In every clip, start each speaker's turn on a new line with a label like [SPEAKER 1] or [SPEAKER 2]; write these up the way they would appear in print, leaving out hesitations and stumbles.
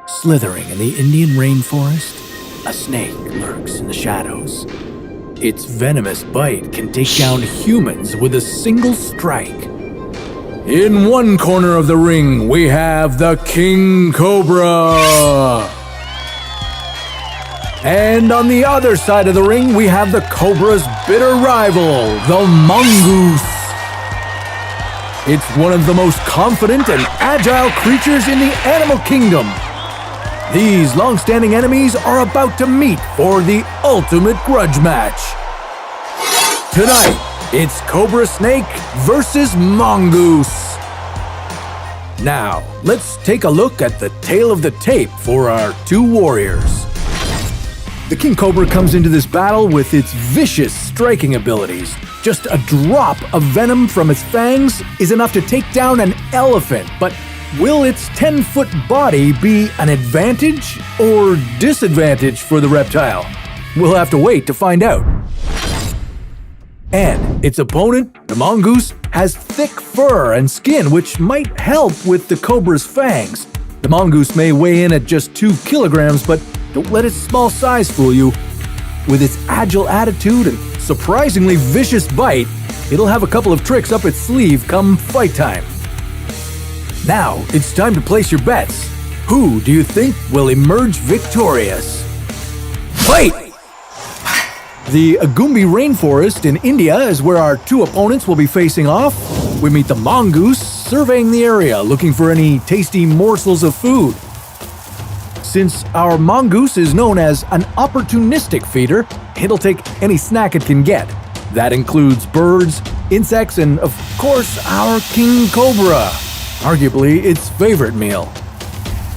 [SPEAKER 1] Slithering in the Indian rainforest, a snake lurks in the shadows. Its venomous bite can take down humans with a single strike. In one corner of the ring, we have the King Cobra. And on the other side of the ring, we have the Cobra's bitter rival, the Mongoose. It's one of the most confident and agile creatures in the animal kingdom. These long-standing enemies are about to meet for the ultimate grudge match. Tonight, it's Cobra Snake versus Mongoose. Now, let's take a look at the tail of the tape for our two warriors. The King Cobra comes into this battle with its vicious striking abilities. Just a drop of venom from its fangs is enough to take down an elephant, but will its 10-foot body be an advantage or disadvantage for the reptile? We'll have to wait to find out. And its opponent, the mongoose, has thick fur and skin which might help with the cobra's fangs. The mongoose may weigh in at just 2 kilograms, but don't let its small size fool you. With its agile attitude and surprisingly vicious bite, it'll have a couple of tricks up its sleeve come fight time. Now, it's time to place your bets. Who do you think will emerge victorious? Fight! The Agumbi rainforest in India is where our two opponents will be facing off. We meet the mongoose surveying the area, looking for any tasty morsels of food. Since our mongoose is known as an opportunistic feeder, it'll take any snack it can get. That includes birds, insects, and of course our King Cobra, arguably its favorite meal.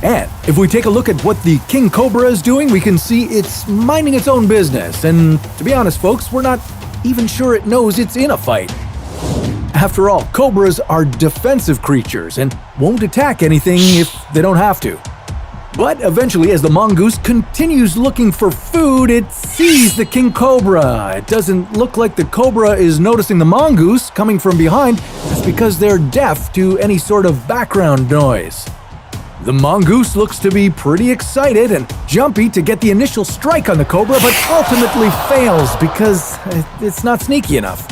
[SPEAKER 1] And if we take a look at what the King Cobra is doing, we can see it's minding its own business. And to be honest, folks, we're not even sure it knows it's in a fight. After all, cobras are defensive creatures and won't attack anything if they don't have to. But eventually, as the mongoose continues looking for food, it sees the King Cobra. It doesn't look like the cobra is noticing the mongoose coming from behind. That's because they're deaf to any sort of background noise. The mongoose looks to be pretty excited and jumpy to get the initial strike on the cobra, but ultimately fails because it's not sneaky enough.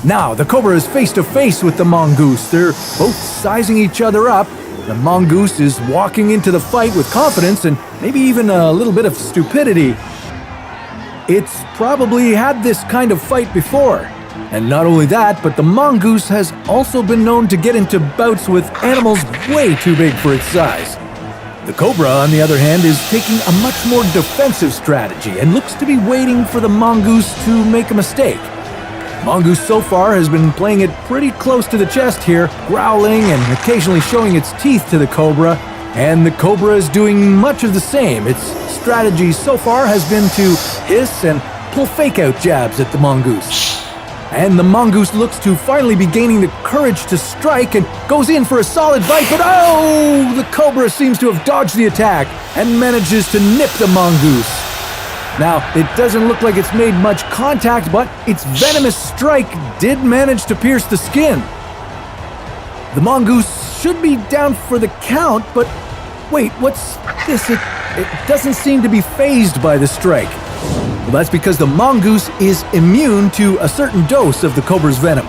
[SPEAKER 1] Now, the cobra is face to face with the mongoose. They're both sizing each other up. The mongoose is walking into the fight with confidence and maybe even a little bit of stupidity. It's probably had this kind of fight before. And not only that, but the mongoose has also been known to get into bouts with animals way too big for its size. The cobra, on the other hand, is taking a much more defensive strategy and looks to be waiting for the mongoose to make a mistake. Mongoose so far has been playing it pretty close to the chest here, growling and occasionally showing its teeth to the cobra, and the cobra is doing much of the same. Its strategy so far has been to hiss and pull fake-out jabs at the mongoose. And the mongoose looks to finally be gaining the courage to strike and goes in for a solid bite, but oh! The cobra seems to have dodged the attack and manages to nip the mongoose. Now, it doesn't look like it's made much contact, but its venomous strike did manage to pierce the skin. The mongoose should be down for the count, but wait, what's this? It doesn't seem to be fazed by the strike. Well, that's because the mongoose is immune to a certain dose of the cobra's venom.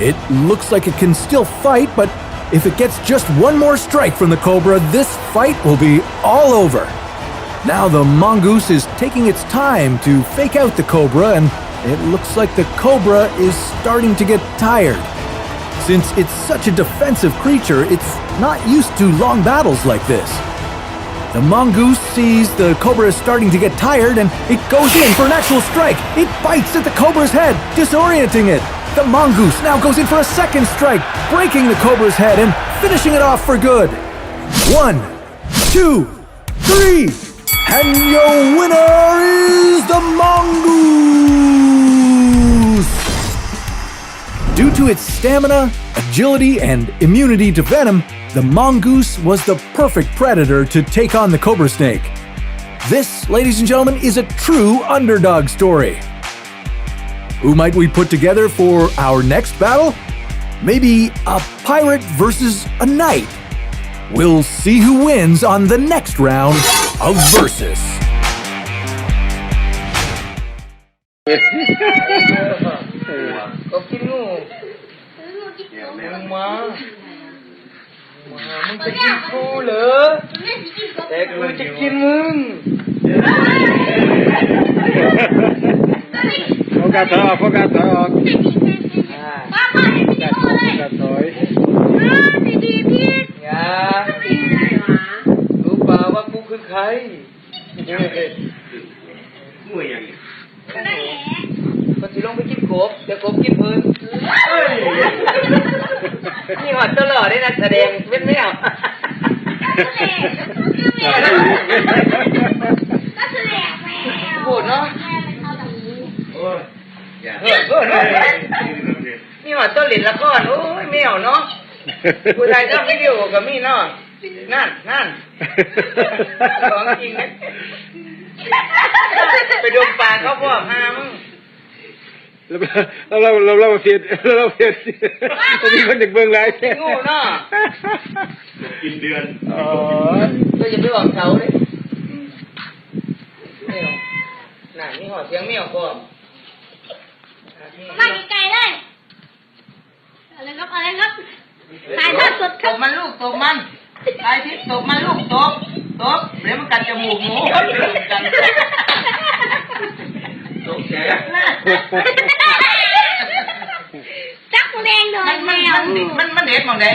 [SPEAKER 1] It looks like it can still fight, but if it gets just one more strike from the cobra, this fight will be all over. Now the mongoose is taking its time to fake out the cobra, and it looks like the cobra is starting to get tired. Since it's such a defensive creature, it's not used to long battles like this. The mongoose sees the cobra is starting to get tired, and it goes in for an actual strike. It bites at the cobra's head, disorienting it. The mongoose now goes in for a second strike, breaking the cobra's head and finishing it off for good. 1, 2, 3, and your winner is the mongoose! Due to its stamina, agility, and immunity to venom, the mongoose was the perfect predator to take on the cobra snake. This, ladies and gentlemen, is a true underdog story. Who might we put together for our next battle? Maybe a pirate versus a knight? We'll see who wins on the next round of Versus.
[SPEAKER 2] ก็กินงูแมงมามึงจะกินกูเหรอแต่กูจะกินมึงโฟกัสถอยโฟกัสถอยออกโฟกัสถอยอย่ารู้เปล่าว่ากูคือใครงูอย่างนี้ก็สิลงไปกินกบแต่กบกินเพิ่นนี่หอดตลอดได้นะแสดงไม่เอาพูดเนาะนี่หอดต้นหลินละก้อนโอ้ยไม่เอาเนาะผู้ชายทำวิดีโอกับมี่เนาะนั่นของจริงนะไปดมปากเขาพวกหามึงเราเพียรมีคนเด็กเบิ่งไรงูเนาะกินเดือนก็อย่าไปบอกเขาเลยน่ะนี่หอดเสียงเมี่ยวพวก
[SPEAKER 3] มาไกลๆเลยอะไรครับถ่ายทอดสดครับ
[SPEAKER 2] ตบมันลูกตบมันตายทิพย์ตบมันลูกตบเดี๋ยวมันกัดจมูกหมูกันตกแฉ
[SPEAKER 3] จักแดงเลยแมว
[SPEAKER 2] มันเด็ดมองไหน